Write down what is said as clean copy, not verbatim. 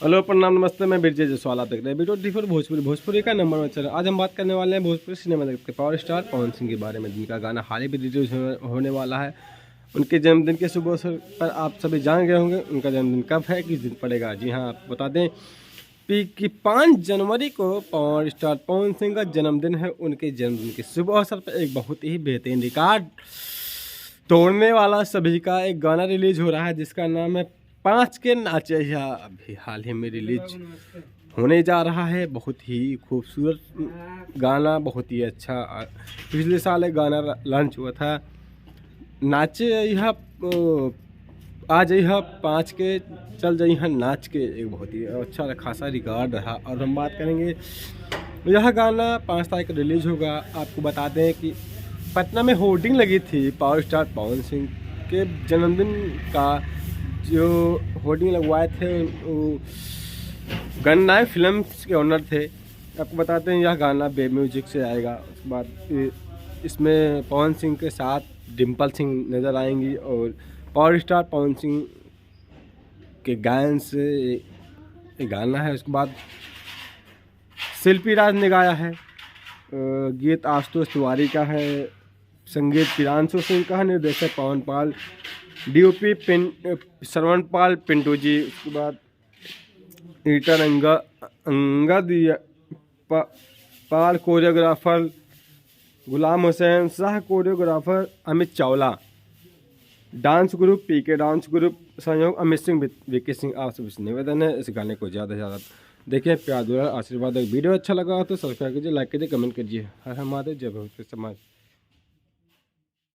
Hello प्रणाम नमस्ते, मैं बिरजे जसवाल। आप देख रहे हैं वीडियो डिफर भोजपुरी का नंबर 1 चैनल। आज हम बात करने वाले हैं भोजपुरी सिनेमा जगत के पावर स्टार पवन सिंह के बारे में, जिनका गाना हाल ही में रिलीज होने वाला है। उनके जन्मदिन के शुभ अवसर पर आप सभी जान गए होंगे उनका जन्मदिन कब है, किस दिन पड़ेगा। जी हाँ, आपको बता दें कि 5 जनवरी को पावर स्टार पवन सिंह का जन्मदिन है। उनके जन्मदिन के शुभ अवसर पर एक बहुत ही बेहतरीन रिकॉर्ड तोड़ने वाला सभी का एक गाना रिलीज हो रहा है, जिसका नाम है 5 के नाचे। अभी हाल ही में रिलीज होने जा रहा है। बहुत ही खूबसूरत गाना, बहुत ही अच्छा। पिछले साल एक गाना लॉन्च हुआ था, नाचे यह आज यह 5 के चल जाइए यहाँ नाच के, एक बहुत ही अच्छा खासा रिकॉर्ड रहा। और हम बात करेंगे, यह गाना 5 तारीख को रिलीज होगा। आपको बता दें कि पटना में होर्डिंग लगी थी पावर स्टार पवन सिंह के जन्मदिन का। जो होर्डिंग लगवाए थे वो गन्ना फिल्म्स के ओनर थे। आपको बताते हैं यह गाना बे म्यूजिक से आएगा। उसके बाद इसमें पवन सिंह के साथ डिम्पल सिंह नज़र आएंगी और पावर स्टार पवन सिंह के गायन से एक गाना है। उसके बाद शिल्पी राज ने गाया है, गीत आशुतोष तिवारी का है, संगीत प्रियांशु सिंह का है, निर्देशक पवन पाल, डीओपी श्रवण पाल पिंटू जी। उसके बाद editor Angad Pal, choreographer Ghulam Hussain Shah, choreographer Amit Chawla, dance group PK dance group, सहयोग अमित सिंह विक्की सिंह। आप सभी निवेदन है इस गाने को ज़्यादा से ज़्यादा देखिए, प्यार दुलार आशीर्वाद। वीडियो अच्छा लगा हो तो सब्सक्राइब कीजिए, लाइक कीजिए, कमेंट कीजिए। हर हर महादेव, जय भोजपुरी समाज।